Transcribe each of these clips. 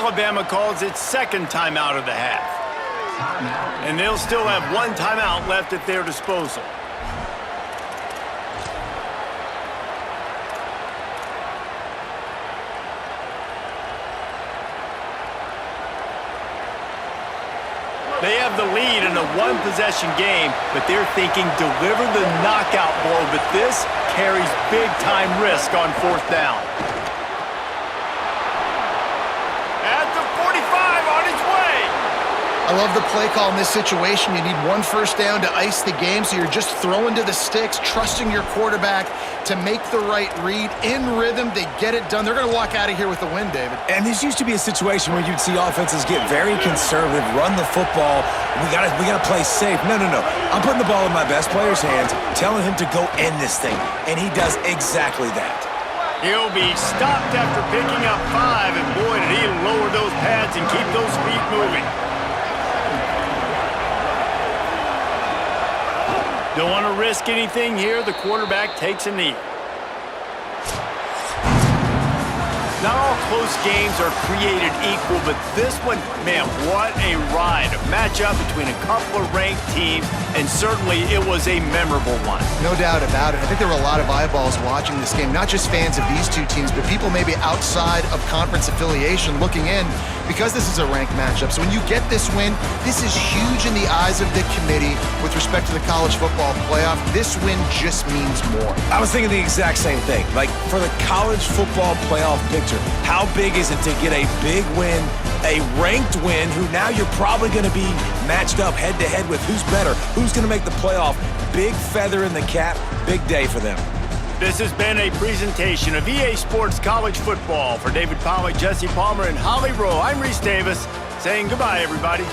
Alabama calls its second timeout of the half. And they'll still have one timeout left at their disposal. They have the lead in a one-possession game, but they're thinking deliver the knockout blow, but this carries big-time risk on fourth down. At the 45, on its way. I love the play call in this situation. You need one first down to ice the game, so you're just throwing to the sticks, trusting your quarterback to make the right read. In rhythm, they get it done. They're going to walk out of here with the win, David. And this used to be a situation where you'd see offenses get very conservative, run the football. We gotta play safe. No. I'm putting the ball in my best player's hands, telling him to go end this thing, and he does exactly that. He'll be stopped after picking up 5, and boy, did he lower those pads and keep those feet moving. Don't want to risk anything here. The quarterback takes a knee. Not all close games are created equal, but this one, man, what a ride. A matchup between a couple of ranked teams, and certainly it was a memorable one. No doubt about it. I think there were a lot of eyeballs watching this game, not just fans of these two teams, but people maybe outside of conference affiliation looking in, because this is a ranked matchup. So when you get this win, this is huge in the eyes of the committee with respect to the college football playoff. This win just means more. I was thinking the exact same thing. Like, for the college football playoff picture, how big is it to get a big win, a ranked win, who now you're probably going to be matched up head-to-head with who's better, who's going to make the playoff. Big feather in the cap, big day for them. This has been a presentation of EA Sports College Football. For David Pollack, Jesse Palmer, and Holly Rowe, I'm Reese Davis, saying goodbye, everybody.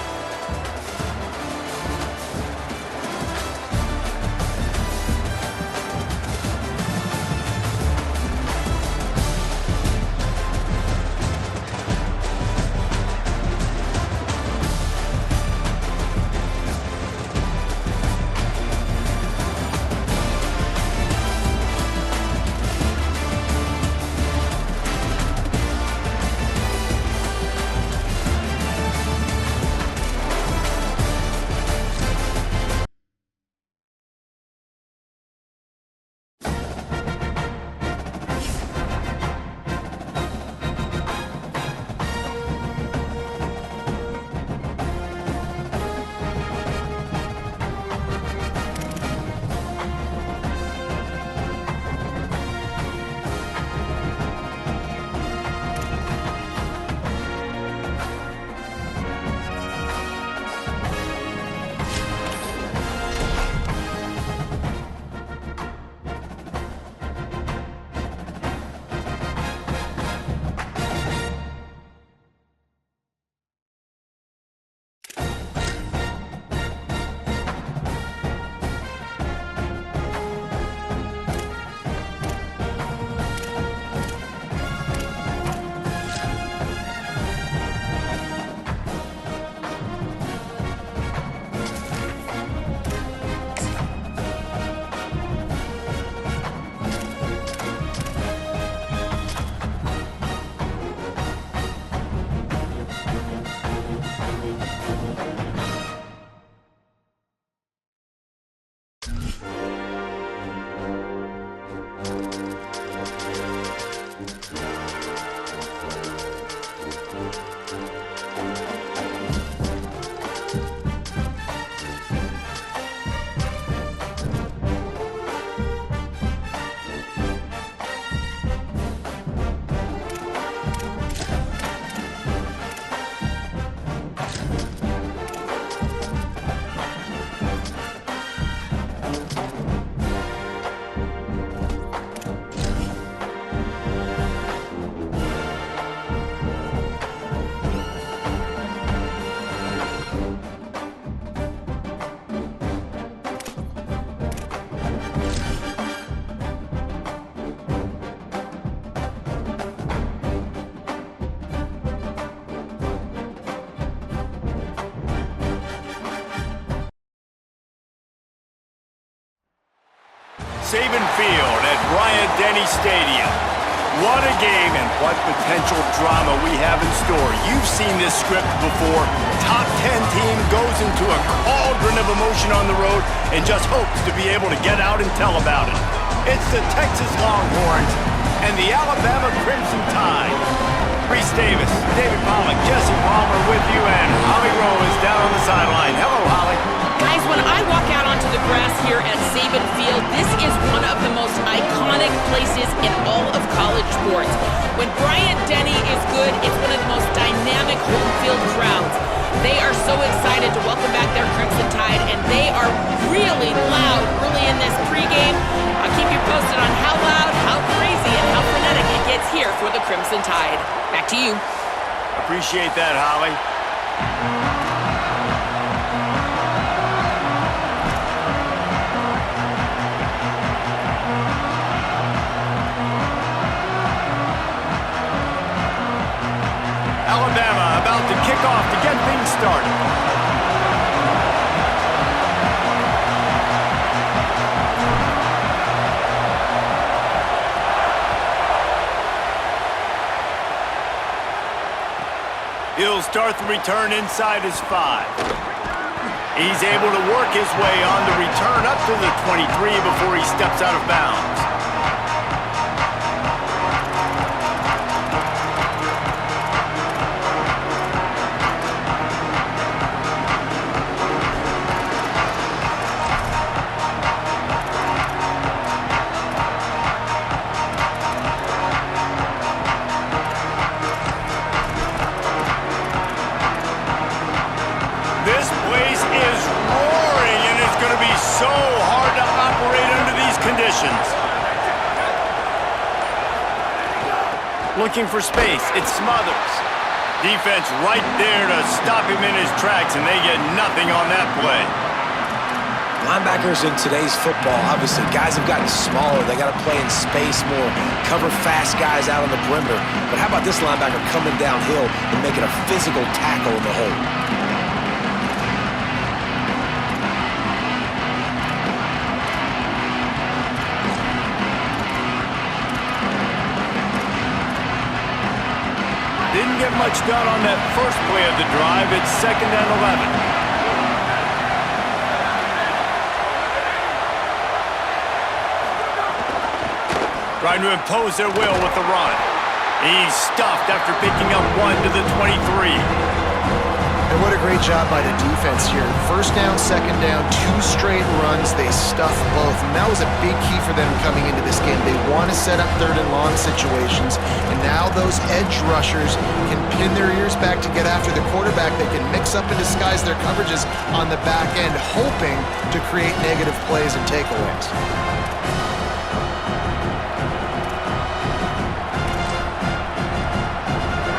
Saban Field at Bryant-Denny Stadium. What a game and what potential drama we have in store. You've seen this script before. Top 10 team goes into a cauldron of emotion on the road and just hopes to be able to get out and tell about it. It's the Texas Longhorns and the Alabama Crimson Tide. Reese Davis, David Pollack, Jesse Palmer with you, and Holly Rowe is down on the sideline. Hello, Holly. Guys, when I walk out onto the grass here at Saban Field, this is one of the most iconic places in all of college sports. When Bryant Denny is good, it's one of the most dynamic home field crowds. They are so excited to welcome back their Crimson Tide, and they are really loud early in this pregame. I'll keep you posted on how loud, how crazy, and how frenetic it gets here for the Crimson Tide. Back to you. Appreciate that, Holly. Alabama about to kick off to get things started. He'll start the return inside his 5. He's able to work his way on the return up to the 23 before he steps out of bounds. This place is roaring, and it's going to be so hard to operate under these conditions. Looking for space, it's Smothers. Defense right there to stop him in his tracks, and they get nothing on that play. Linebackers in today's football, obviously, guys have gotten smaller. They got to play in space more, cover fast guys out on the perimeter. But how about this linebacker coming downhill and making a physical tackle in the hole? Didn't get much done on that first play of the drive. It's 2nd and 11. Trying to impose their will with the run. He's stuffed after picking up 1 to the 23. And what a great job by the defense here. First down, second down, 2 straight runs. They stuffed both, and that was a big key for them coming into this game. They want to set up 3rd and long situations, and now those edge rushers can pin their ears back to get after the quarterback. They can mix up and disguise their coverages on the back end, hoping to create negative plays and takeaways.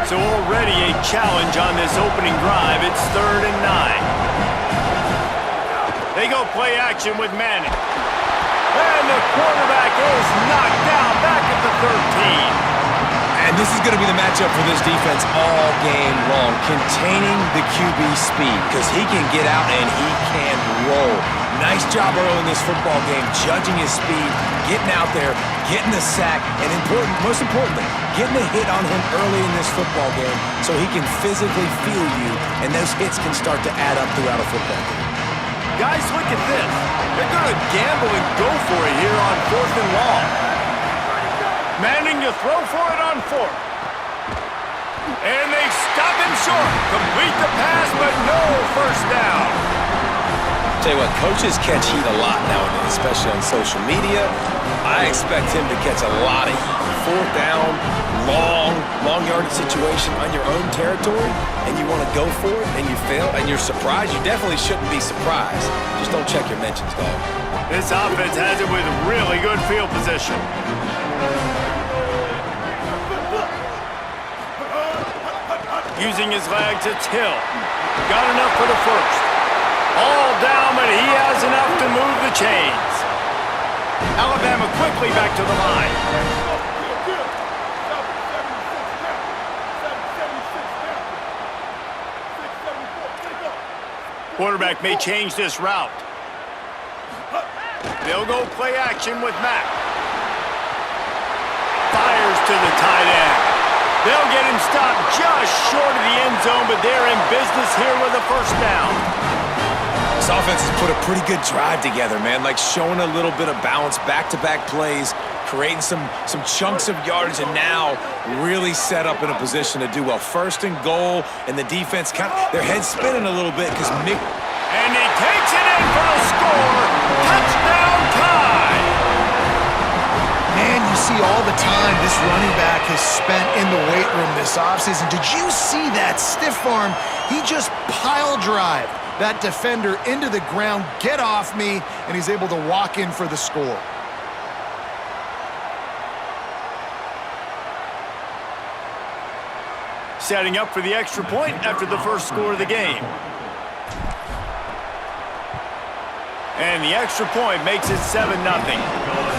So already a challenge on this opening drive. It's 3rd and 9. They go play action with Manning. And the quarterback is knocked down back at the 13. And this is going to be the matchup for this defense all game long, containing the QB speed, because he can get out and he can roll. Nice job early in this football game, judging his speed, getting out there, getting the sack, and most importantly, getting a hit on him early in this football game so he can physically feel you, and those hits can start to add up throughout a football game. Guys, look at this. They're going to gamble and go for it here on 4th and long. Manning to throw for it on 4th. And they stop him short. Complete the pass, but no first down. Tell you what, coaches catch heat a lot nowadays, especially on social media. I expect him to catch a lot of heat. 4th down, long yardage situation on your own territory, and you want to go for it, and you fail, and you're surprised. You definitely shouldn't be surprised. Just don't check your mentions, dog. This offense has it with really good field position. Using his legs, it's Hill. Got enough for the first. All down, but he has enough to move the chains. Alabama quickly back to the line. Quarterback may change this route. They'll go play action with Mack. Fires to the tight end. They'll get him stopped just short of the end zone, but they're in business here with a first down. This offense has put a pretty good drive together, man. Like showing a little bit of balance, back-to-back plays, creating some chunks of yardage, and now really set up in a position to do well. First and goal, and the defense their head's spinning a little bit because Mick. And he takes it in for the score. Touchdown tie. Man, you see all the time this running back has spent in the weight room this offseason. Did you see that stiff arm? He just pile drive that defender into the ground, get off me, and he's able to walk in for the score. Setting up for the extra point after the first score of the game. And the extra point makes it 7-0.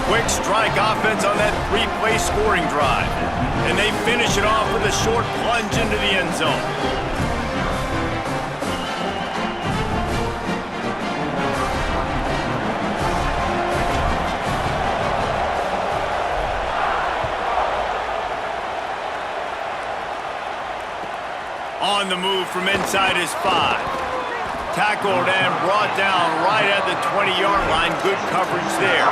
Quick strike offense on that three-play scoring drive. And they finish it off with a short plunge into the end zone. On the move from inside his 5. Tackled and brought down right at the 20-yard line. Good coverage there.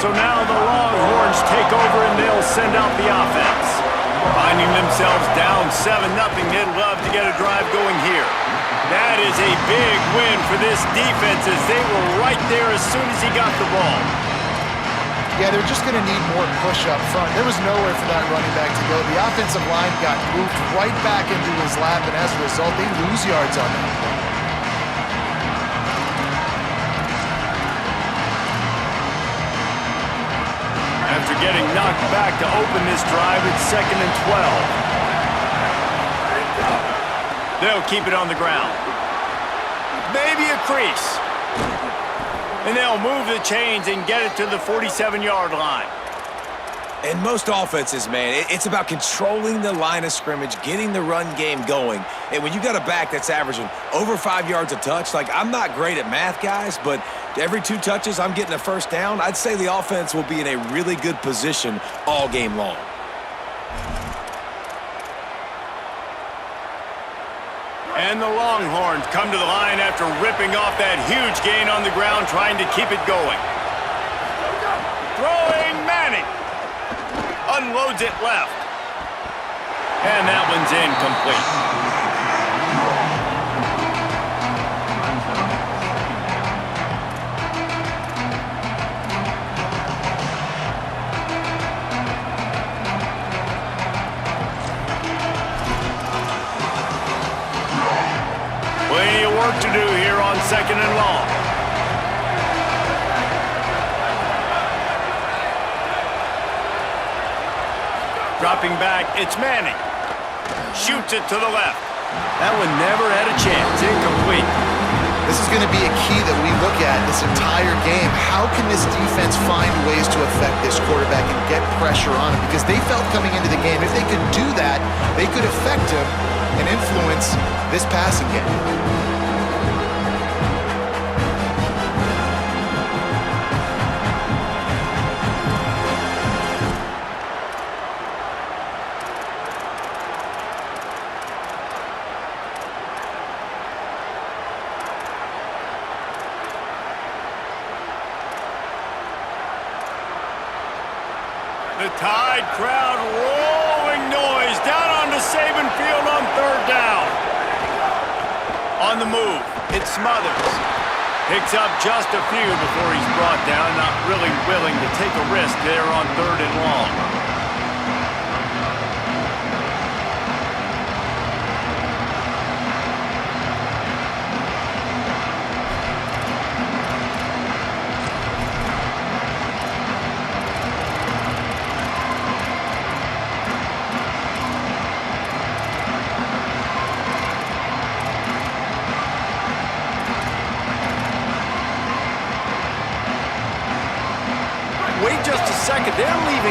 So now the Longhorns take over and they'll send out the offense. Finding themselves down 7-0, they'd love to get a drive going here. That is a big win for this defense as they were right there as soon as he got the ball. Yeah, they're just going to need more push up front. There was nowhere for that running back to go. The offensive line got moved right back into his lap, and as a result, they lose yards on that play. After getting knocked back to open this drive, it's 2nd and 12. They'll keep it on the ground. Maybe a crease. And they'll move the chains and get it to the 47-yard line. And most offenses, man, it's about controlling the line of scrimmage, getting the run game going. And when you got a back that's averaging over 5 yards a touch, like I'm not great at math, guys, but every 2 touches I'm getting a first down, I'd say the offense will be in a really good position all game long. And the Longhorns come to the line after ripping off that huge gain on the ground, trying to keep it going. Throwing Manning. Unloads it left. And that one's incomplete. Plenty of work to do here on 2nd and long. Dropping back, it's Manning. Shoots it to the left. That one never had a chance. Incomplete. This is going to be a key that we look at this entire game. How can this defense find ways to affect this quarterback and get pressure on him? Because they felt coming into the game, if they could do that, they could affect him and influence this passing game. The Tide crowd rolling noise down onto Saban Field on 3rd down. On the move, it's Smothers. Picks up just a few before he's brought down, not really willing to take a risk there on 3rd and long.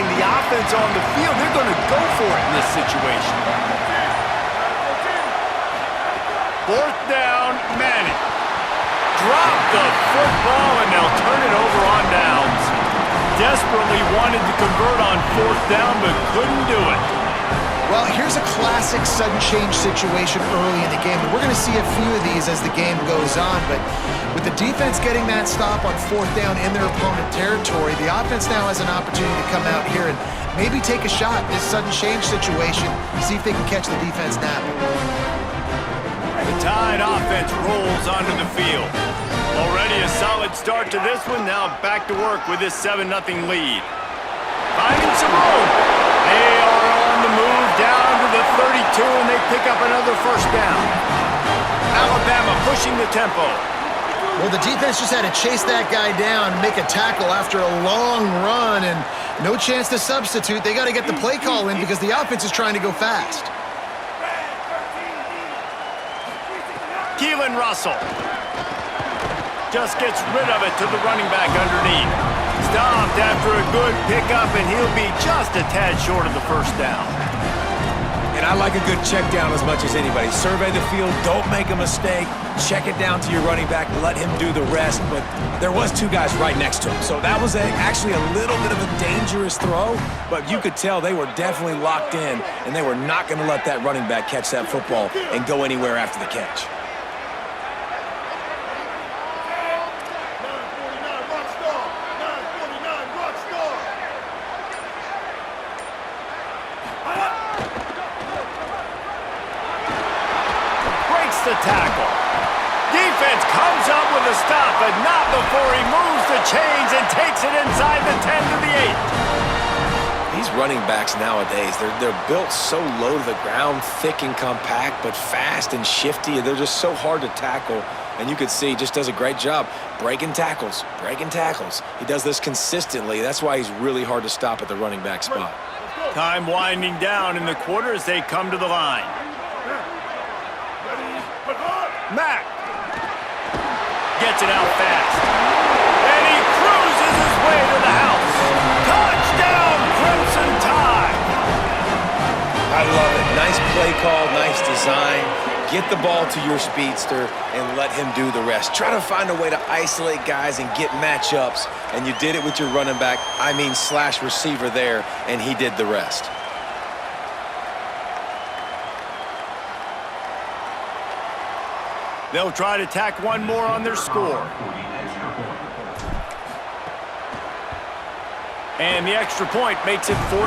getting the offense on the field. They're going to go for it in this situation. Fourth down, Manning. Drop the football, and they'll turn it over on downs. Desperately wanted to convert on fourth down, but couldn't do it. Well, here's a classic sudden change situation early in the game, and we're going to see a few of these as the game goes on, but with the defense getting that stop on fourth down in their opponent territory, the offense now has an opportunity to come out here and maybe take a shot in this sudden change situation, see if they can catch the defense napping. The Tide offense rolls onto the field. Already a solid start to this one, now back to work with this 7-0 lead. Finding some room. They are on the move down to the 32, and they pick up another first down. Alabama pushing the tempo. Well, the defense just had to chase that guy down, make a tackle after a long run, and no chance to substitute. They got to get the play call in because the offense is trying to go fast. Keelan Russell just gets rid of it to the running back underneath. Stopped after a good pickup, and he'll be just a tad short of the first down. And I like a good check down as much as anybody. Survey the field, don't make a mistake, check it down to your running back, let him do the rest. But there was two guys right next to him, so that was actually a little bit of a dangerous throw, but you could tell they were definitely locked in, and they were not going to let that running back catch that football and go anywhere after the catch. The tackle. Defense comes up with a stop, but not before he moves the chains and takes it inside the 10 to the 8. These running backs nowadays, they're built so low to the ground, thick and compact, but fast and shifty. They're just so hard to tackle. And you could see he just does a great job breaking tackles, breaking tackles. He does this consistently. That's why he's really hard to stop at the running back spot. Time winding down in the quarter as they come to the line. Mack gets it out fast, and he cruises his way to the house. Touchdown, Crimson Tide! I love it. Nice play call, nice design. Get the ball to your speedster and let him do the rest. Try to find a way to isolate guys and get matchups, and you did it with your running back, slash receiver there, and he did the rest. They'll try to tack one more on their score. And the extra point makes it 14-0.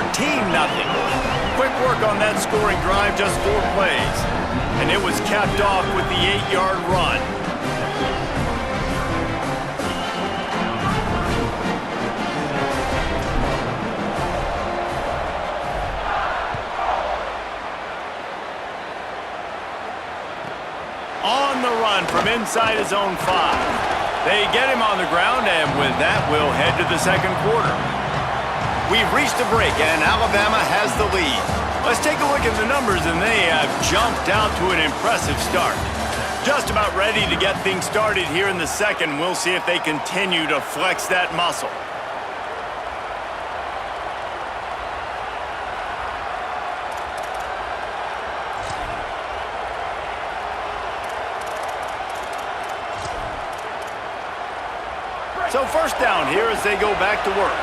Quick work on that scoring drive, just 4 plays. And it was capped off with the 8-yard run. On the run from inside his own 5. They get him on the ground, and with that, we'll head to the second quarter. We've reached a break, and Alabama has the lead. Let's take a look at the numbers, and they have jumped out to an impressive start. Just about ready to get things started here in the second. We'll see if they continue to flex that muscle. So first down here as they go back to work.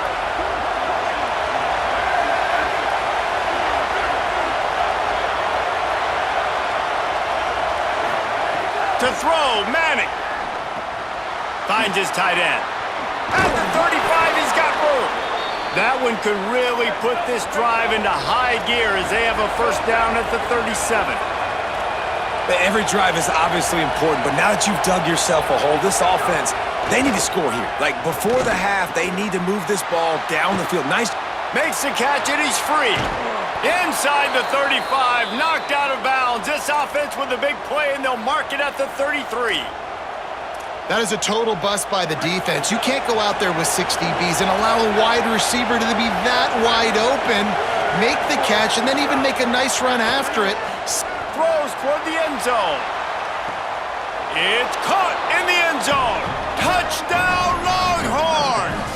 To throw, Manning. Finds his tight end. At the 35, he's got room. That one could really put this drive into high gear as they have a first down at the 37. Every drive is obviously important, but now that you've dug yourself a hole, this offense, they need to score here. Like, before the half, they need to move this ball down the field. Nice. Makes the catch, and he's free. Inside the 35, knocked out of bounds. This offense with a big play, and they'll mark it at the 33. That is a total bust by the defense. You can't go out there with 6 DBs and allow a wide receiver to be that wide open, make the catch, and then even make a nice run after it. Throws toward the end zone. It's caught in the end zone. Touchdown, Longhorns!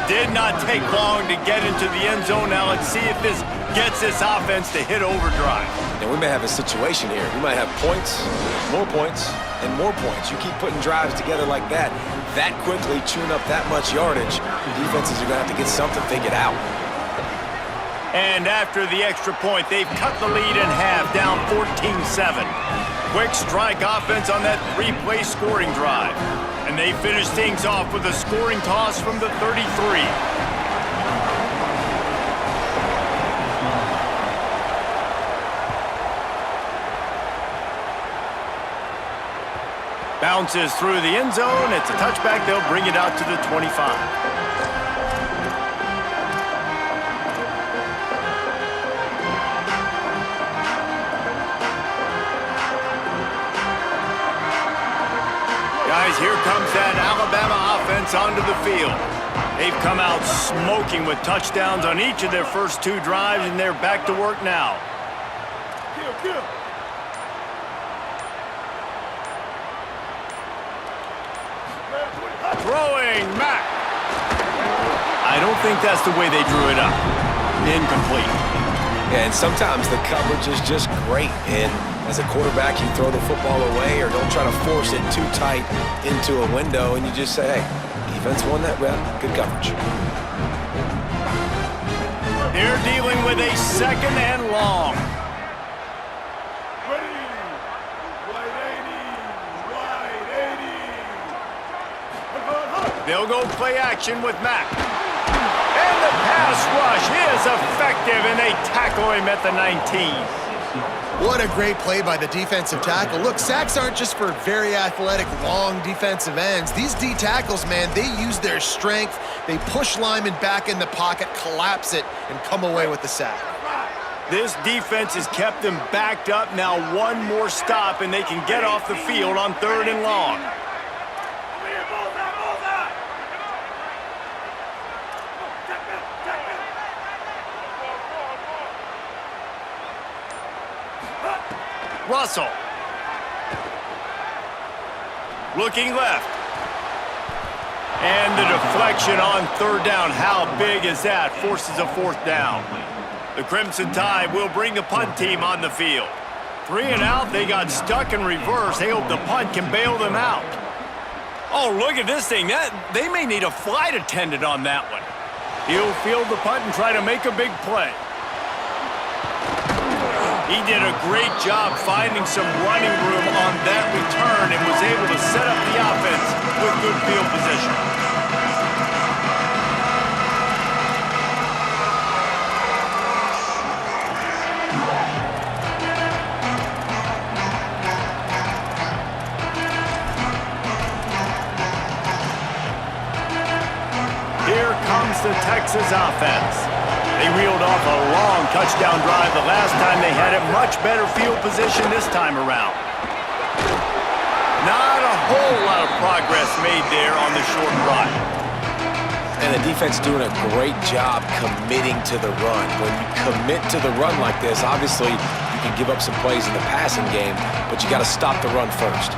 did not take long to get into the end zone. Now let's see if this gets this offense to hit overdrive. And we may have a situation here. We might have points, and more points. You keep putting drives together like that quickly, chewing up that much yardage, defenses are going to have to get something figured out. And after the extra point, they've cut the lead in half, down 14-7. Quick strike offense on that three-play scoring drive. And they finish things off with a scoring toss from the 33. Bounces through the end zone. It's a touchback. They'll bring it out to the 25. Guys, here comes that Alabama offense onto the field. They've come out smoking with touchdowns on each of their first two drives, and they're back to work now. Throwing Mack. I don't think that's the way they drew it up. Incomplete. Yeah, and sometimes the coverage is just great. And as a quarterback, you throw the football away or don't try to force it too tight into a window, and you just say, hey, defense won that rep. Good coverage. They're dealing with a second and long. They'll go play action with Mack. And the pass rush is effective, and they tackle him at the 19. What a great play by the defensive tackle. Look, sacks aren't just for very athletic, long defensive ends. These D tackles, man, they use their strength. They push linemen back in the pocket, collapse it, and come away with the sack. This defense has kept them backed up. Now one more stop, and they can get off the field on 3rd and long. Russell. Looking left. And the deflection on 3rd down. How big is that? Forces a 4th down. The Crimson Tide will bring the punt team on the field. 3 and out. They got stuck in reverse. They hope the punt can bail them out. Oh, look at this thing. They may need a flight attendant on that one. He'll field the punt and try to make a big play. He did a great job finding some running room on that return and was able to set up the offense with good field position. Here comes the Texas offense. They reeled off a long touchdown drive the last time. They had it much better field position this time around. Not a whole lot of progress made there on the short run. And the defense doing a great job committing to the run. When you commit to the run like this, obviously you can give up some plays in the passing game, but you got to stop the run first.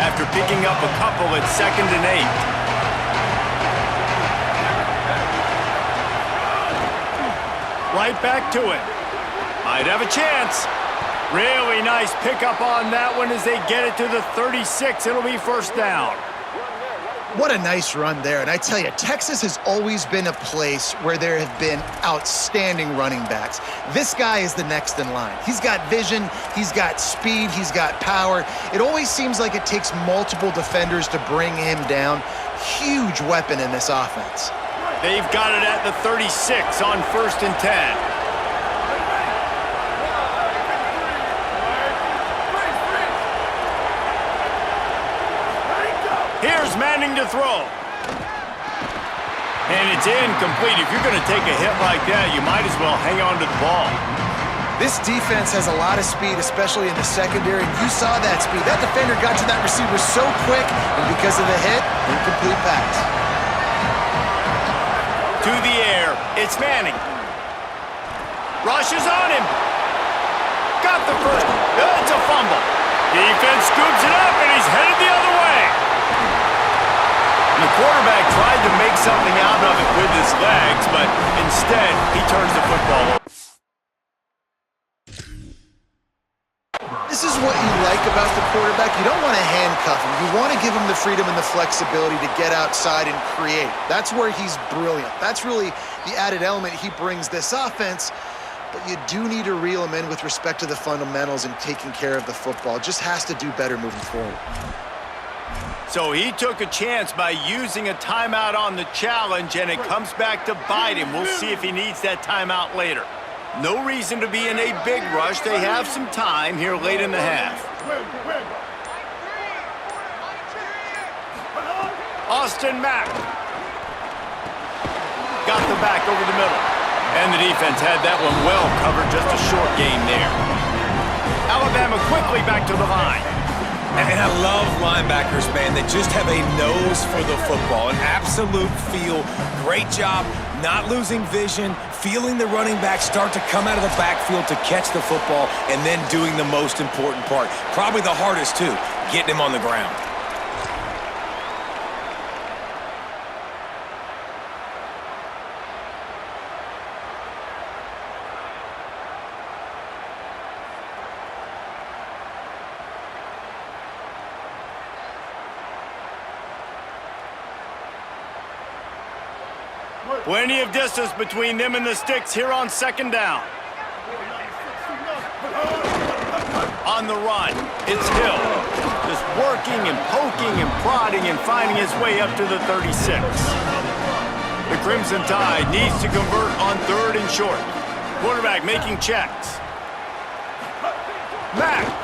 After picking up a couple at 2nd and 8. Right back to it. Might have a chance. Really nice pickup on that one as they get it to the 36. It'll be 1st down. What a nice run there. And I tell you, Texas has always been a place where there have been outstanding running backs. This guy is the next in line. He's got vision, he's got speed, he's got power. It always seems like it takes multiple defenders to bring him down. Huge weapon in this offense. They've got it at the 36 on 1st and 10. Here's Manning to throw. And it's incomplete. If you're going to take a hit like that, you might as well hang on to the ball. This defense has a lot of speed, especially in the secondary. You saw that speed. That defender got to that receiver so quick, and because of the hit, incomplete pass. To the air, it's Manning. Rushes on him. got the first. It's a fumble. Defense scoops it up, and he's headed the other way. The quarterback tried to make something out of it with his legs, but instead, he turns the football over. This is what you like about the quarterback. You don't want to handcuff him. You want to give him the freedom and the flexibility to get outside and create. That's where he's brilliant. That's really the added element he brings this offense. But you do need to reel him in with respect to the fundamentals and taking care of the football. Just has to do better moving forward. So he took a chance by using a timeout on the challenge, and it comes back to bite him. We'll see if he needs that timeout later. No reason to be in a big rush. They have some time here late in the half. Austin Mack. Got the back over the middle. And the defense had that one well covered, just a short gain there. Alabama quickly back to the line. And I love linebackers, man, that just have a nose for the football, an absolute feel. Great job not losing vision, feeling the running back start to come out of the backfield to catch the football, and then doing the most important part. Probably the hardest, too, getting him on the ground. Plenty of distance between them and the sticks here on second down. On the run, it's Hill. Just working and poking and prodding and finding his way up to the 36. The Crimson Tide needs to convert on 3rd and short. Quarterback making checks. Mack.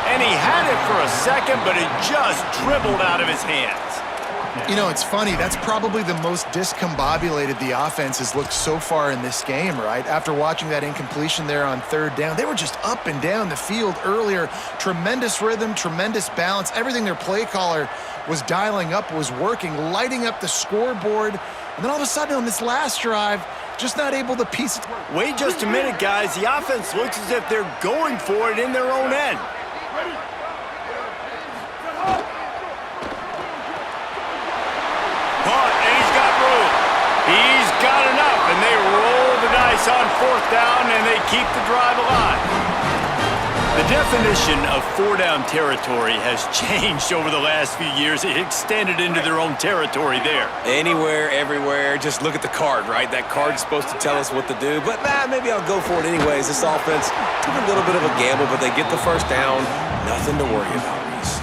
And he had it for a second, but it just dribbled out of his hands. You know, it's funny. That's probably the most discombobulated the offense has looked so far in this game, right? After watching that incompletion there on 3rd down, they were just up and down the field earlier. Tremendous rhythm, tremendous balance. Everything their play caller was dialing up was working, lighting up the scoreboard. And then all of a sudden on this last drive, just not able to piece it. Wait just a minute, guys. The offense looks as if they're going for it in their own end. He's got enough, and they roll the dice on 4th down, and they keep the drive alive. The definition of 4-down territory has changed over the last few years. It extended into their own territory there. Anywhere, everywhere, just look at the card, right? That card's supposed to tell us what to do, but maybe I'll go for it anyways. This offense took a little bit of a gamble, but they get the first down. Nothing to worry about, Reese.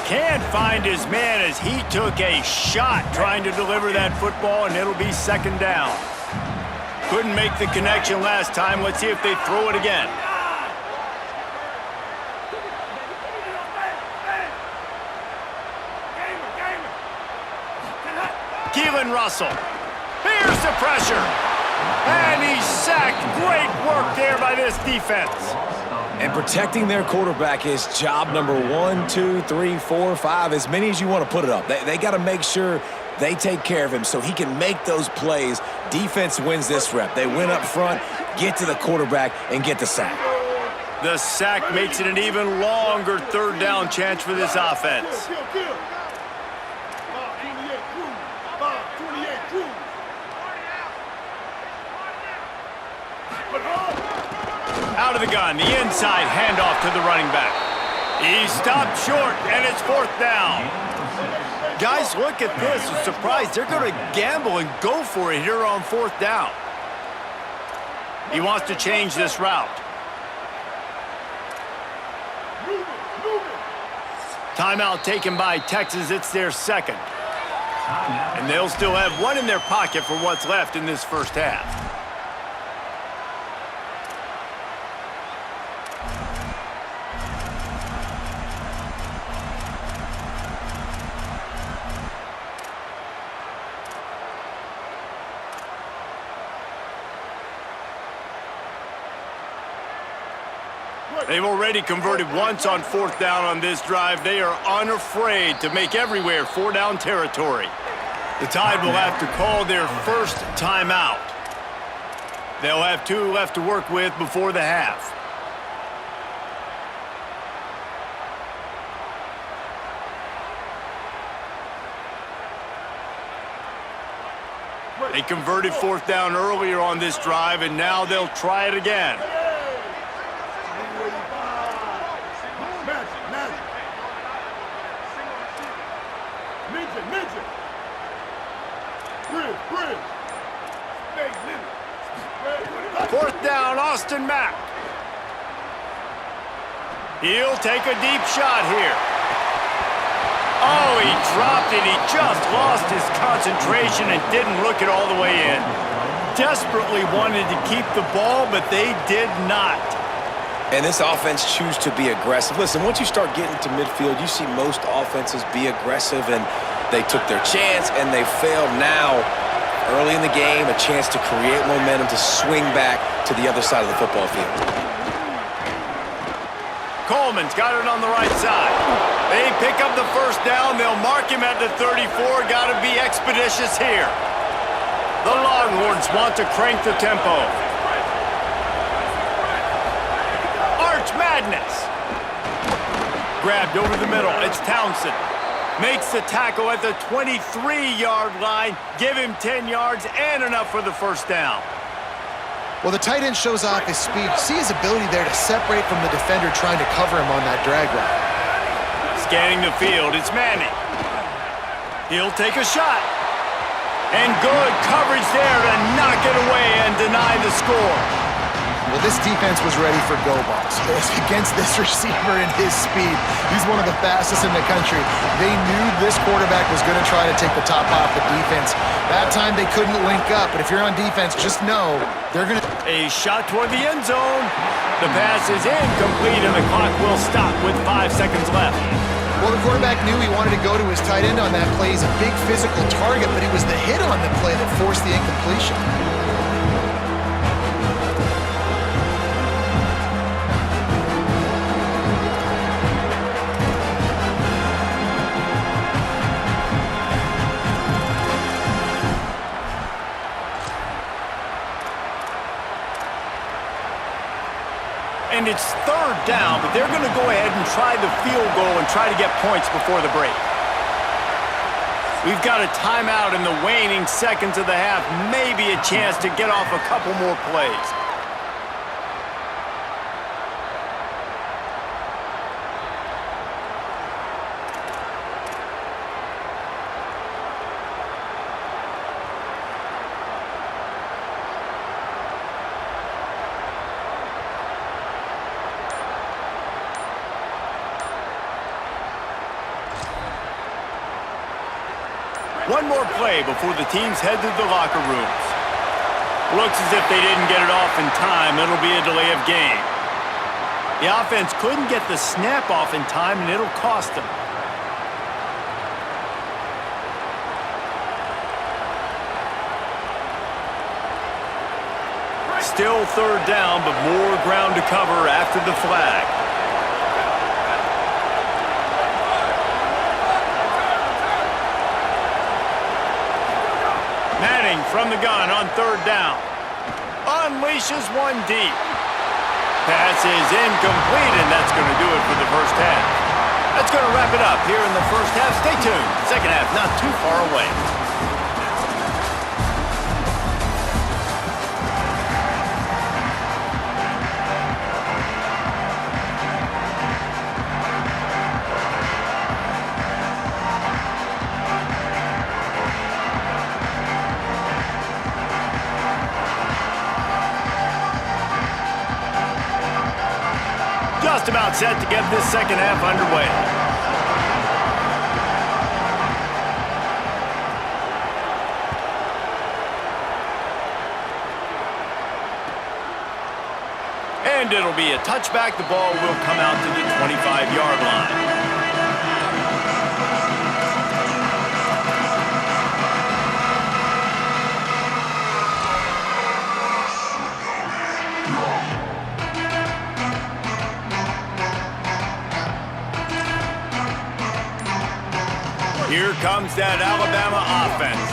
Can't find his man as he took a shot trying to deliver that football, and it'll be 2nd down. Couldn't make the connection last time. Let's see if they throw it again. Keelan Russell. Here's the pressure. And he's sacked. Great work there by this defense. And protecting their quarterback is job number 1, 2, 3, 4, 5, as many as you want to put it up. They got to make sure they take care of him so he can make those plays. Defense wins this rep. They win up front, get to the quarterback, and get the sack. The sack makes it an even longer 3rd down chance for this offense. Out of the gun, the inside handoff to the running back. He stopped short, and it's 4th down. Guys, look at this. I'm surprised they're going to gamble and go for it here on 4th down. He wants to change this route. Timeout taken by Texas. It's their 2nd. And they'll still have one in their pocket for what's left in this first half. They've already converted once on 4th down on this drive. They are unafraid to make everywhere 4-down territory. The Tide will have to call their first timeout. They'll have 2 left to work with before the half. They converted 4th down earlier on this drive, and now they'll try it again. Fourth down, Austin Mack. He'll take a deep shot here. Oh, he dropped it. He just lost his concentration and didn't look it all the way in. Desperately wanted to keep the ball, but they did not. And this offense choose to be aggressive. Listen, once you start getting to midfield, you see most offenses be aggressive, and they took their chance, and they failed now. Early in the game, a chance to create momentum to swing back to the other side of the football field. Coleman's got it on the right side. They pick up the first down. They'll mark him at the 34. Got to be expeditious here. The Longhorns want to crank the tempo. Arch Madness. Grabbed over the middle. It's Townsend. Makes the tackle at the 23-yard line. Give him 10 yards and enough for the first down. Well, the tight end shows off his speed. See his ability there to separate from the defender trying to cover him on that drag route. Scanning the field, it's Manning. He'll take a shot. And good coverage there to knock it away and deny the score. Well, this defense was ready for go balls against this receiver and his speed. He's one of the fastest in the country. They knew this quarterback was going to try to take the top off the defense. That time they couldn't link up, but if you're on defense, just know they're going to... A shot toward the end zone. The pass is incomplete, and the clock will stop with 5 seconds left. Well, the quarterback knew he wanted to go to his tight end on that play. He's a big physical target, but it was the hit on the play that forced the incompletion. And it's 3rd down, but they're going to go ahead and try the field goal and try to get points before the break. We've got a timeout in the waning seconds of the half. Maybe a chance to get off a couple more plays. One more play before the teams head to the locker rooms. Looks as if they didn't get it off in time. It'll be a delay of game. The offense couldn't get the snap off in time, and it'll cost them. Still 3rd down, but more ground to cover after the flag. Manning from the gun on 3rd down. Unleashes one deep. Pass is incomplete, and that's going to do it for the first half. That's going to wrap it up here in the first half. Stay tuned. Second half not too far away. Just about set to get this second half underway. And it'll be a touchback. The ball will come out to the 25-yard line. Here comes that Alabama offense.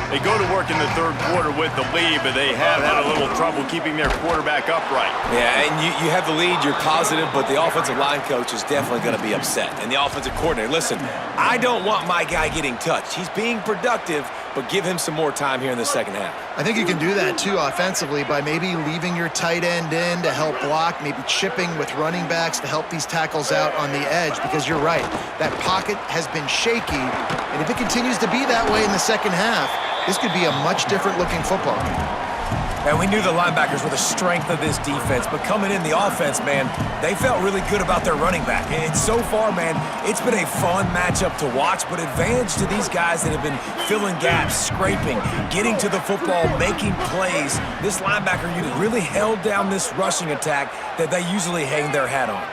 They go to work in the third quarter with the lead, but they have had a little trouble keeping their quarterback upright. Yeah, and you have the lead, you're positive, but the offensive line coach is definitely going to be upset. And the offensive coordinator, listen, I don't want my guy getting touched. He's being productive, but give him some more time here in the second half. I think you can do that, too, offensively, by maybe leaving your tight end in to help block, maybe chipping with running backs to help these tackles out on the edge, because you're right. That pocket has been shaky, and if it continues to be that way in the second half, this could be a much different-looking football game. And we knew the linebackers were the strength of this defense, but coming in the offense, man, they felt really good about their running back. And so far, man, it's been a fun matchup to watch, but advantage to these guys that have been filling gaps, scraping, getting to the football, making plays. This linebacker unit really held down this rushing attack that they usually hang their hat on.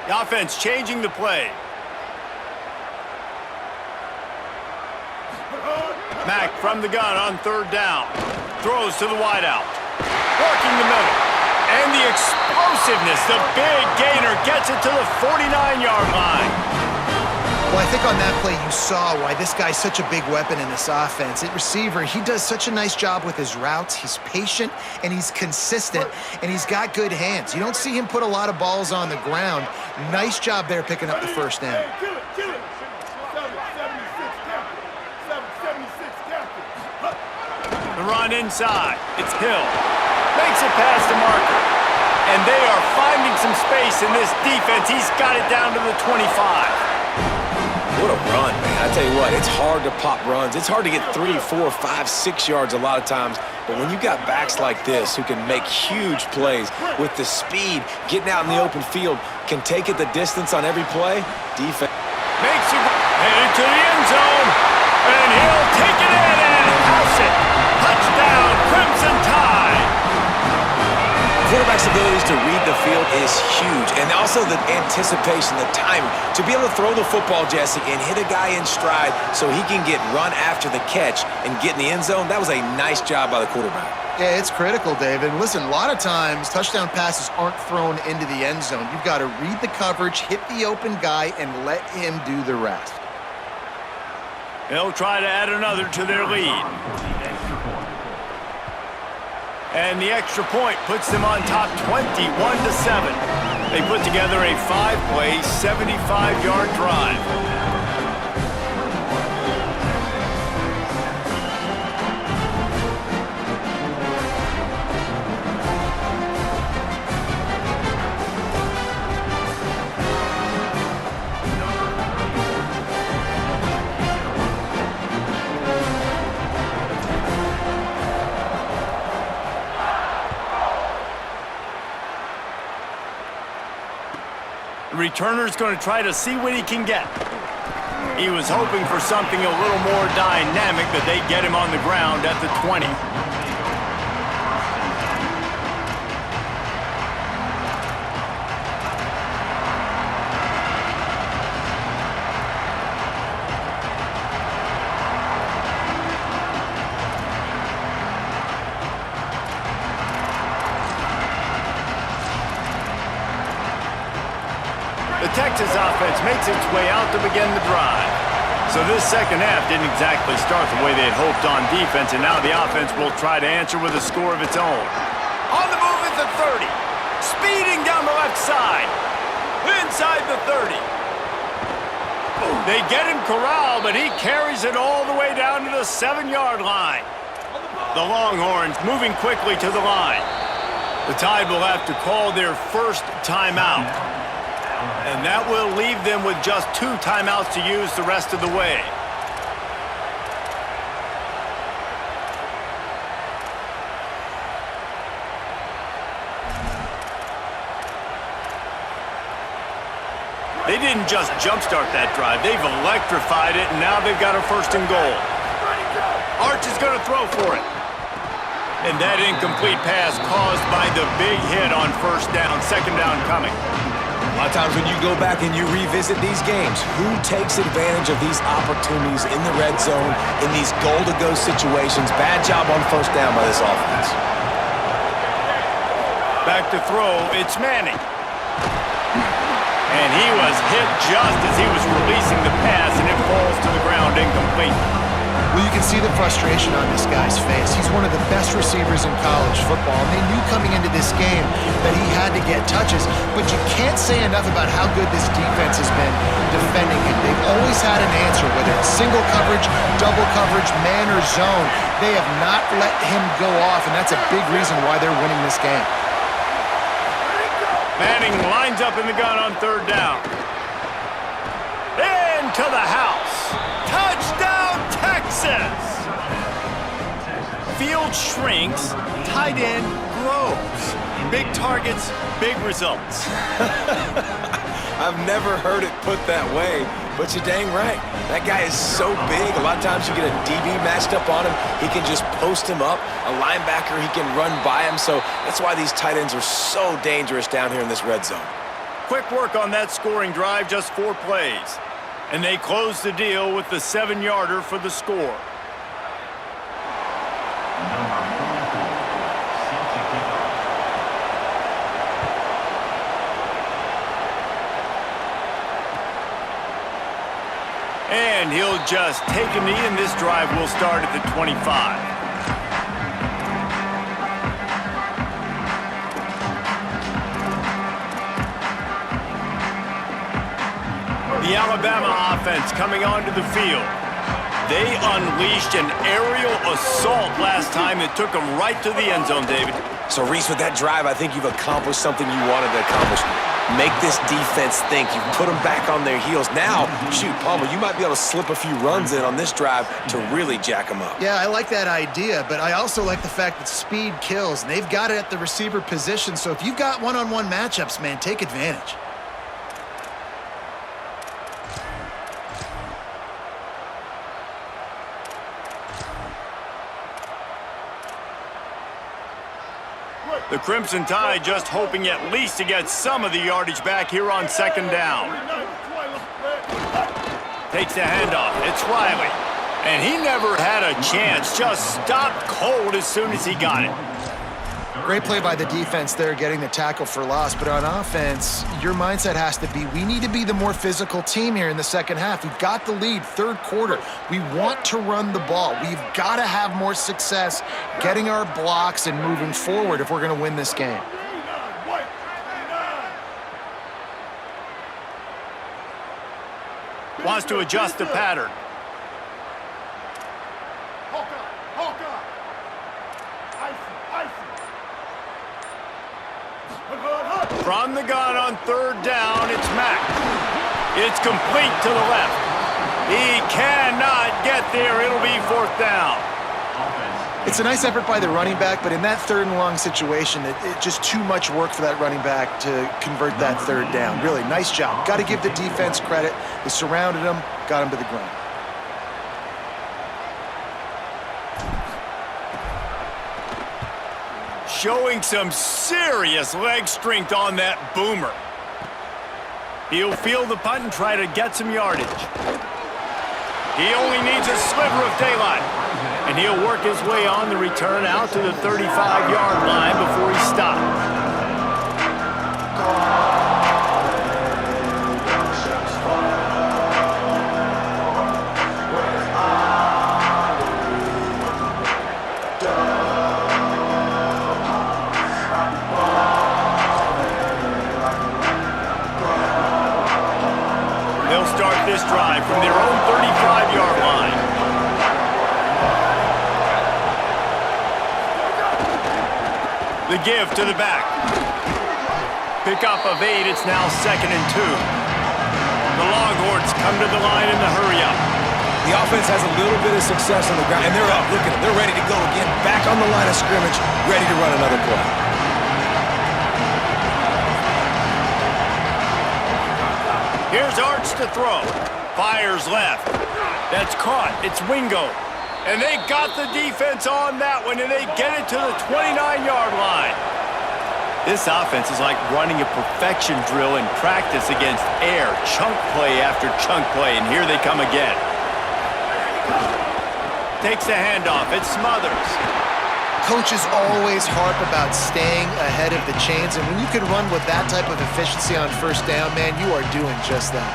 The offense changing the play. Mack from the gun on third down. Throws to the wideout. Working the middle. And the explosiveness, the big gainer gets it to the 49-yard line. Well, I think on that play you saw why this guy's such a big weapon in this offense. At receiver, he does such a nice job with his routes. He's patient, and he's consistent, and he's got good hands. You don't see him put a lot of balls on the ground. Nice job there picking up the first down. The run inside. It's Hill. Makes it past the marker. And they are finding some space in this defense. He's got it down to the 25. What a run, man. I tell you what, it's hard to pop runs. It's hard to get 3, 4, 5, 6 yards a lot of times. But when you got backs like this who can make huge plays with the speed, getting out in the open field, can take it the distance on every play, defense. Makes it headed to the end zone. And he'll take it in and house it. Touchdown, Crimson Tide. Quarterback's abilities to read the field is huge, and also the anticipation, the timing. To be able to throw the football, Jesse, and hit a guy in stride so he can get run after the catch and get in the end zone, that was a nice job by the quarterback. Yeah, it's critical, David. Listen, a lot of times touchdown passes aren't thrown into the end zone. You've got to read the coverage, hit the open guy, and let him do the rest. They'll try to add another to their lead. And the extra point puts them on top 21-7. They put together a 5-play, 75-yard drive. The returner's going to try to see what he can get. He was hoping for something a little more dynamic, but they get him on the ground at the 20. The Texas offense makes its way out to begin the drive. So this second half didn't exactly start the way they had hoped on defense, and now the offense will try to answer with a score of its own. On the move is the 30. Speeding down the left side. Inside the 30. They get him corralled, but he carries it all the way down to the 7-yard line. The Longhorns moving quickly to the line. The Tide will have to call their first timeout. And that will leave them with just 2 timeouts to use the rest of the way. They didn't just jumpstart that drive. They've electrified it, and now they've got a 1st and goal. Arch is going to throw for it. And that incomplete pass caused by the big hit on 1st down, 2nd down coming. A lot of times when you go back and you revisit these games, who takes advantage of these opportunities in the red zone, in these goal-to-go situations? Bad job on 1st down by this offense. Back to throw, it's Manning. And he was hit just as he was releasing the pass, and it falls to the ground incomplete. We Well, you can see the frustration on this guy's face. He's one of the best receivers in college football, and they knew coming into this game that he had to get touches, but you can't say enough about how good this defense has been defending him. They've always had an answer, whether it's single coverage, double coverage, man or zone. They have not let him go off, and that's a big reason why they're winning this game. Manning lines up in the gun on third down. Into the house. Touchdown, Texas! Field shrinks, tight end grows. Big targets, big results. I've never heard it put that way, but you're dang right. That guy is so big. A lot of times you get a DB matched up on him. He can just post him up. A linebacker, he can run by him. So that's why these tight ends are so dangerous down here in this red zone. Quick work on that scoring drive, just 4 plays. And they close the deal with the 7-yarder for the score. And he'll just take a knee, and this drive will start at the 25. The Alabama offense coming onto the field. They unleashed an aerial assault last time that took them right to the end zone, David. So, Reese, with that drive, I think you've accomplished something you wanted to accomplish. Make this defense think. You put them back on their heels. Now, shoot, Palmer, you might be able to slip a few runs in on this drive to really jack them up. Yeah, I like that idea, but I also like the fact that speed kills, and they've got it at the receiver position. So if you've got one-on-one matchups, man, take advantage. The Crimson Tide just hoping at least to get some of the yardage back here on second down. Takes the handoff. It's Riley. And he never had a chance. Just stopped cold as soon as he got it. Great play by the defense there, getting the tackle for loss. But on offense, your mindset has to be, we need to be the more physical team here in the second half. We've got the lead, third quarter. We want to run the ball. We've got to have more success getting our blocks and moving forward if we're going to win this game. Wants to adjust the pattern. From the gun on third down, it's Mack. It's complete to the left. He cannot get there. It'll be fourth down. It's a nice effort by the running back, but in that third and long situation, it just too much work for that running back to convert that third down. Really, nice job. Got to give the defense credit. They surrounded him, got him to the ground. Showing some serious leg strength on that boomer. He'll field the punt and try to get some yardage. He only needs a sliver of daylight. And he'll work his way on the return out to the 35-yard line before he stops. This drive from their own 35-yard line. The give to the back. Pickup of 8. It's now 2nd and 2. The Longhorns come to the line in the hurry-up. The offense has a little bit of success on the ground, and they're up. Look at them. They're ready to go again. Back on the line of scrimmage, ready to run another play. Here's Arch to throw. Fires left. That's caught. It's Wingo. And they got the defense on that one, and they get it to the 29-yard line. This offense is like running a perfection drill in practice against air. Chunk play after chunk play, and here they come again. Takes the handoff. It Smothers. Coaches always harp about staying ahead of the chains, and when you can run with that type of efficiency on first down, man, you are doing just that.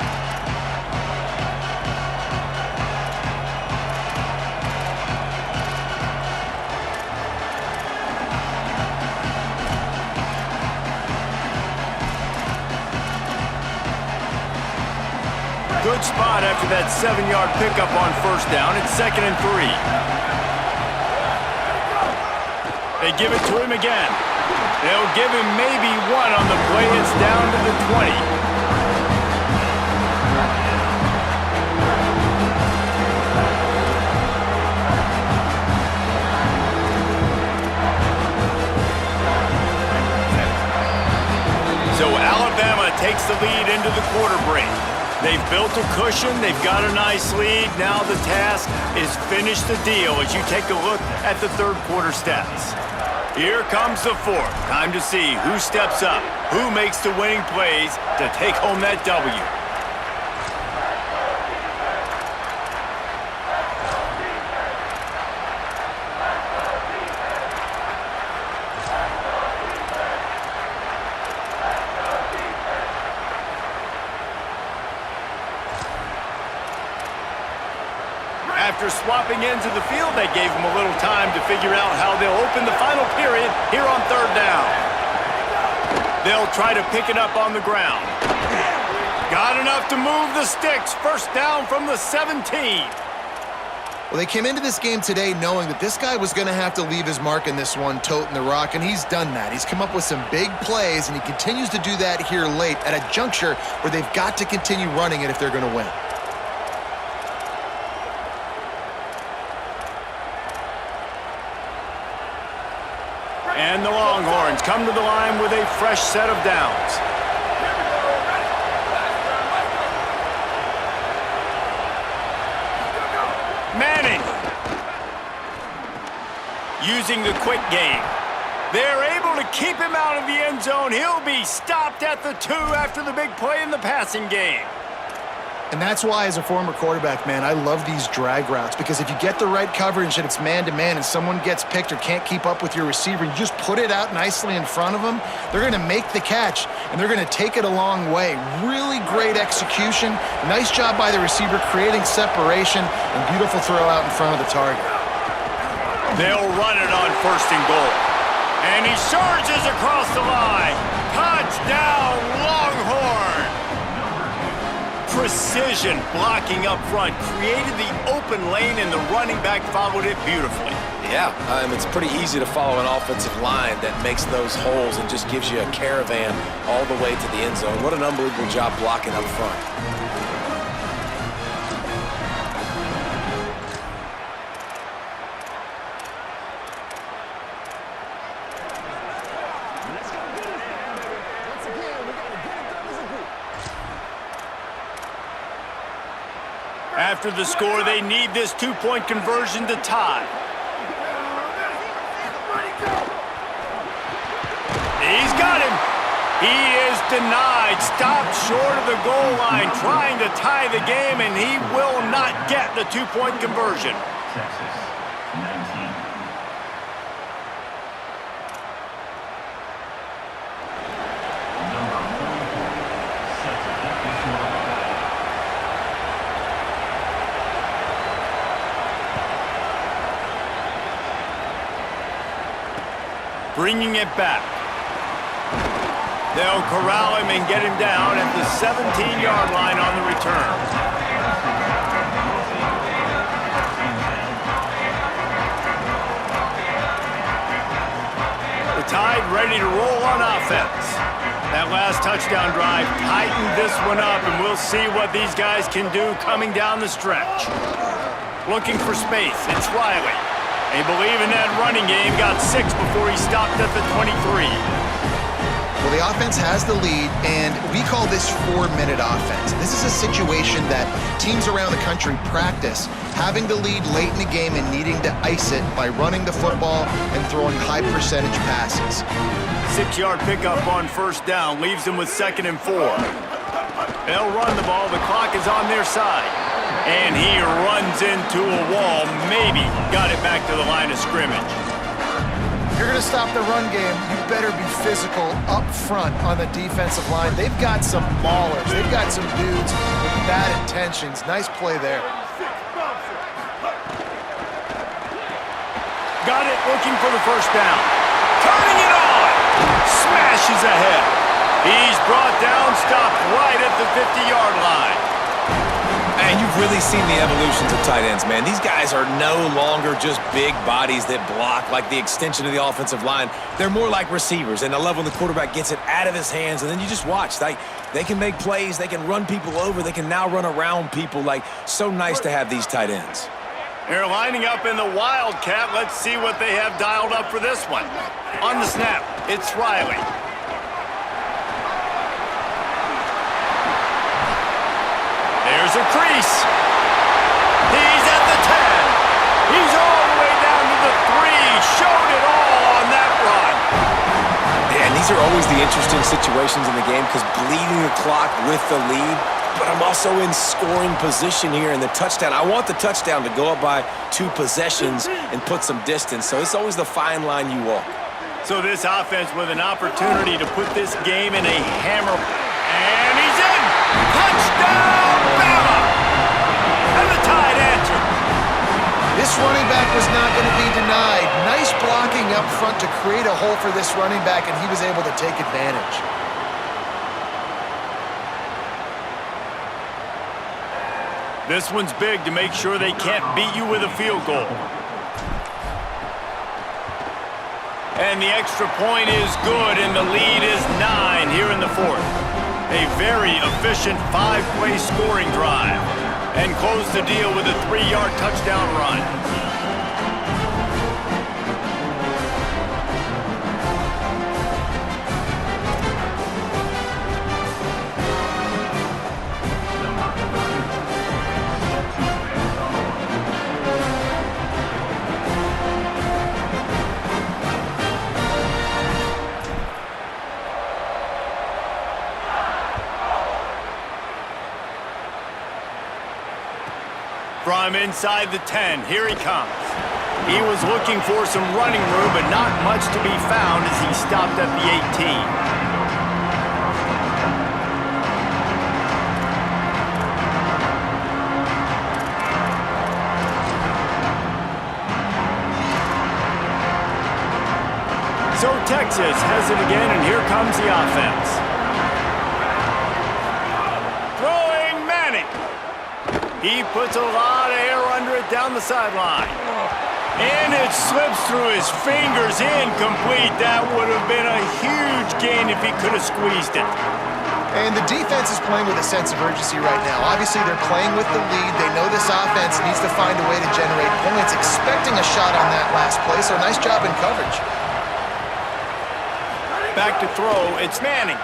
good spot after that 7-yard pickup on first down. It's 2nd and 3. They give it to him again. They'll give him maybe one on the play. It's down to the 20. So Alabama takes the lead into the quarter break. They've built a cushion. They've got a nice lead. Now the task is finish the deal as you take a look at the third quarter stats. Here comes the fourth. Time to see who steps up, who makes the winning plays to take home that W. After swapping ends of the field, they gave them a little time to figure out how they'll open the final period here on third down. They'll try to pick it up on the ground. Got enough to move the sticks. First down from the 17. Well, they came into this game today knowing that this guy was going to have to leave his mark in this one, toting the rock, and he's done that. He's come up with some big plays, and he continues to do that here late at a juncture where they've got to continue running it if they're going to win. And the Longhorns come to the line with a fresh set of downs. Manning. Using the quick game. They're able to keep him out of the end zone. He'll be stopped at the 2 after the big play in the passing game. And that's why, as a former quarterback, man, I love these drag routes, because if you get the right coverage and it's man-to-man and someone gets picked or can't keep up with your receiver, you just put it out nicely in front of them, they're going to make the catch, and they're going to take it a long way. Really great execution. Nice job by the receiver creating separation, and beautiful throw out in front of the target. They'll run it on 1st and goal. And he surges across the line. Touchdown, Longhorn! Precision blocking up front created the open lane, and the running back followed it beautifully. Yeah, it's pretty easy to follow an offensive line that makes those holes and just gives you a caravan all the way to the end zone. What an unbelievable job blocking up front. After the score, they need this 2-point conversion to tie. He's got him. He is denied. Stopped short of the goal line, trying to tie the game, and he will not get the 2-point conversion. Texas, 19. Number 44, set to kick the field goal. Bringing it back. They'll corral him and get him down at the 17-yard line on the return. The Tide ready to roll on offense. That last touchdown drive tightened this one up, and we'll see what these guys can do coming down the stretch. Looking for space, it's Riley. They believe in that running game, got 6 before he stopped at the 23. Well, the offense has the lead, and we call this 4-minute offense. This is a situation that teams around the country practice, having the lead late in the game and needing to ice it by running the football and throwing high-percentage passes. 6-yard pickup on first down leaves them with 2nd and 4. They'll run the ball. The clock is on their side. And he runs into a wall, maybe got it back to the line of scrimmage. If you're going to stop the run game, you better be physical up front on the defensive line. They've got some maulers. They've got some dudes with bad intentions. Nice play there. Got it, looking for the first down. Turning it on! Smashes ahead. He's brought down, stopped right at the 50-yard line. And you've really seen the evolutions of tight ends, man. These guys are no longer just big bodies that block like the extension of the offensive line. They're more like receivers, and I love when the quarterback gets it out of his hands, and then you just watch. They can make plays. They can run people over. They can now run around people. Like, so nice to have these tight ends. They're lining up in the Wildcat. Let's see what they have dialed up for this one. On the snap, it's Riley. There's a crease. He's at the 10. He's all the way down to the 3. Showed it all on that run. Man, these are always the interesting situations in the game because bleeding the clock with the lead, but I'm also in scoring position here in the touchdown. I want the touchdown to go up by 2 possessions and put some distance, so it's always the fine line you walk. So this offense with an opportunity to put this game in a hammer. And he's in! Touchdown, Bama! And the Tide answer. This running back was not going to be denied. Nice blocking up front to create a hole for this running back, and he was able to take advantage. This one's big to make sure they can't beat you with a field goal. And the extra point is good, and the lead is 9 here in the 4th. A very efficient 5-play scoring drive. And close the deal with a 3-yard touchdown run. From inside the 10, here he comes. He was looking for some running room, but not much to be found as he stopped at the 18. So Texas has it again, and here comes the offense. Throwing Manning. He puts a lot of air under it down the sideline. And it slips through his fingers, incomplete. That would have been a huge gain if he could have squeezed it. And the defense is playing with a sense of urgency right now. Obviously, they're playing with the lead. They know this offense needs to find a way to generate points, expecting a shot on that last play, so nice job in coverage. Back to throw, it's Manning.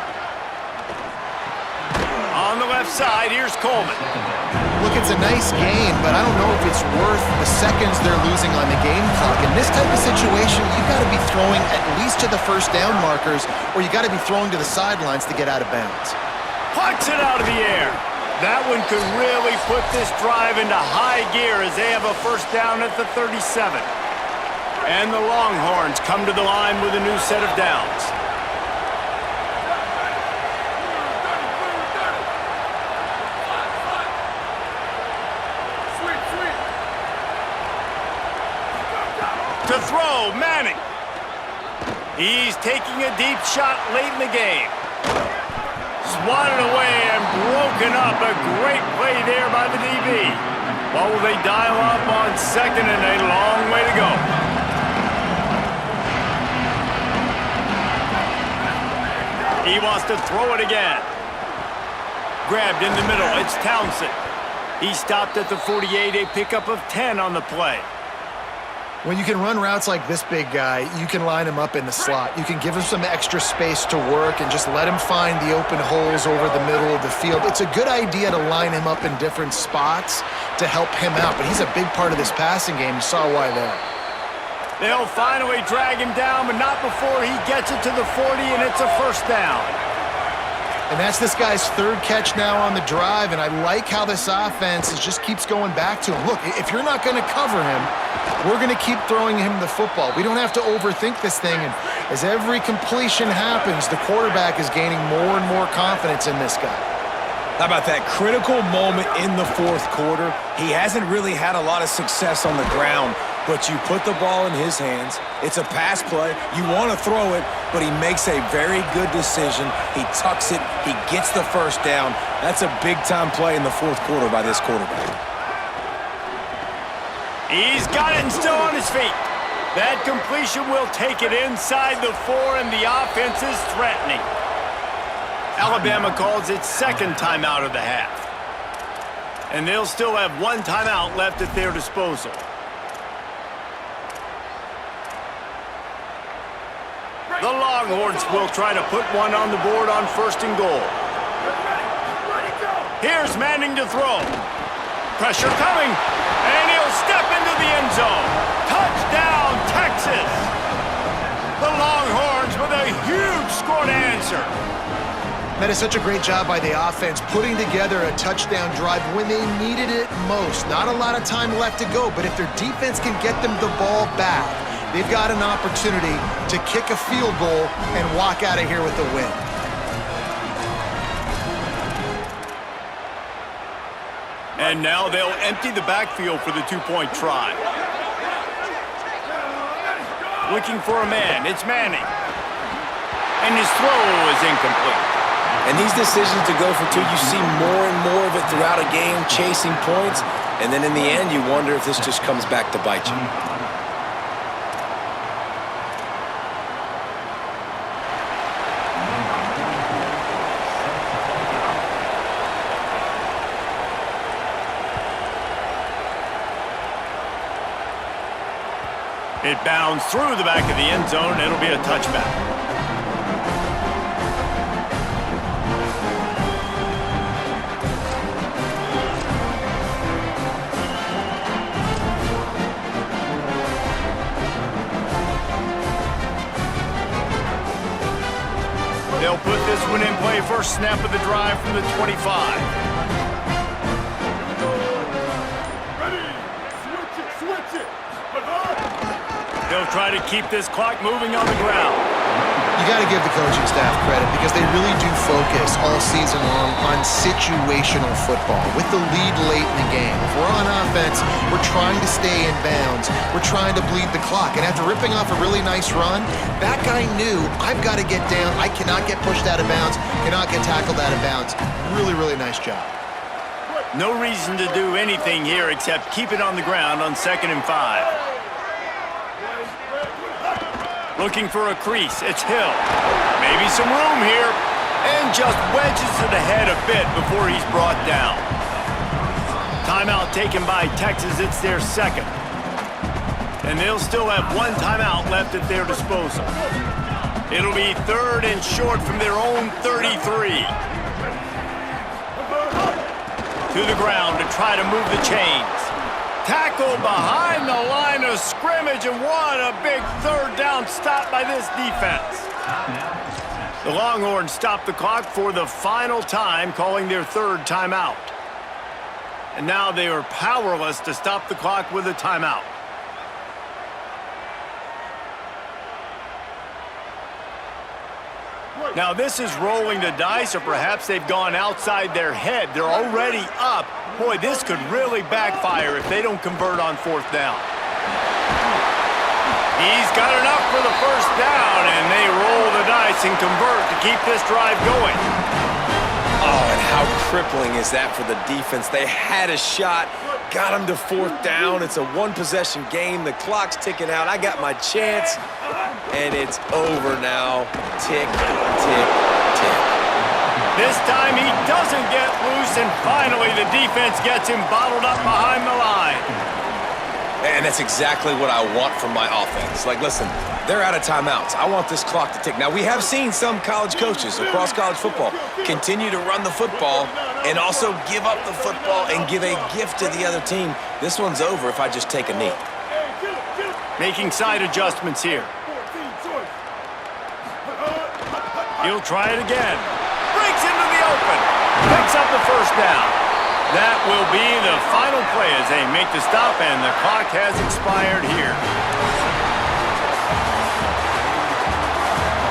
On the left side, here's Coleman. Look, it's a nice gain, but I don't know if it's worth the seconds they're losing on the game clock. In this type of situation, you've got to be throwing at least to the first down markers, or you got to be throwing to the sidelines to get out of bounds. Plucks it out of the air. That one could really put this drive into high gear as they have a first down at the 37. And the Longhorns come to the line with a new set of downs. To throw, Manning. He's taking a deep shot late in the game. Swatted away and broken up. A great play there by the DB. What will they dial up on second and a long way to go? He wants to throw it again. Grabbed in the middle. It's Townsend. He stopped at the 48, a pickup of 10 on the play. When you can run routes like this big guy, you can line him up in the slot. You can give him some extra space to work and just let him find the open holes over the middle of the field. It's a good idea to line him up in different spots to help him out, but he's a big part of this passing game. You saw why there. They'll finally drag him down, but not before he gets it to the 40, and it's a first down. And that's this guy's 3rd catch now on the drive, and I like how this offense just keeps going back to him. Look, if you're not going to cover him, we're going to keep throwing him the football. We don't have to overthink this thing, and as every completion happens, the quarterback is gaining more and more confidence in this guy. How about that critical moment in the 4th quarter? He hasn't really had a lot of success on the ground. but you put the ball in his hands. It's a pass play. You want to throw it, but he makes a very good decision. He tucks it. He gets the first down. That's a big-time play in the fourth quarter by this quarterback. He's got it and still on his feet. That completion will take it inside the 4, and the offense is threatening. Alabama calls its second timeout of the half. And they'll still have one timeout left at their disposal. The Longhorns will try to put one on the board on 1st and goal. Here's Manning to throw. Pressure coming, and he'll step into the end zone. Touchdown, Texas! The Longhorns with a huge score to answer. That is such a great job by the offense, putting together a touchdown drive when they needed it most. Not a lot of time left to go, but if their defense can get them the ball back, they've got an opportunity to kick a field goal and walk out of here with a win. And now they'll empty the backfield for the two-point try. Looking for a man, it's Manning. And his throw is incomplete. And these decisions to go for two, you see more and more of it throughout a game, chasing points, and then in the end, you wonder if this just comes back to bite you. It bounds through the back of the end zone, and it'll be a touchback. They'll put this one in play first snap of the drive from the 25. Switch it. They'll try to keep this clock moving on the ground. You got to give the coaching staff credit because they really do focus all season long on situational football with the lead late in the game. If we're on offense, we're trying to stay in bounds. We're trying to bleed the clock. And after ripping off a really nice run, that guy knew, I've got to get down. I cannot get pushed out of bounds, cannot get tackled out of bounds. Really, really nice job. No reason to do anything here except keep it on the ground on 2nd and 5. Looking for a crease, it's Hill. Maybe some room here, and just wedges it ahead a bit before he's brought down. Timeout taken by Texas, it's their second. And they'll still have one timeout left at their disposal. It'll be 3rd and short from their own 33. To the ground to try to move the chains. Tackle behind the line of scrimmage, and what a big 3rd down stop by this defense. The Longhorns stop the clock for the final time, calling their 3rd timeout. And now they are powerless to stop the clock with a timeout. Now this is rolling the dice, or perhaps they've gone outside their head. They're already up. Boy, this could really backfire if they don't convert on 4th down. He's got enough for the 1st down, and they roll the dice and convert to keep this drive going. Oh, and how crippling is that for the defense? They had a shot, got him to 4th down. It's a one-possession game. The clock's ticking out. I got my chance, and it's over now. Tick, tick, tick. This time he doesn't get loose, and finally the defense gets him bottled up behind the line. And that's exactly what I want from my offense. Like, listen, they're out of timeouts. I want this clock to tick. Now, we have seen some college coaches across college football continue to run the football and also give up the football and give a gift to the other team. This one's over if I just take a knee. Making side adjustments here. He'll try it again. Breaks into the open. Picks up the 1st down. That will be the final play as they make the stop, and the clock has expired here.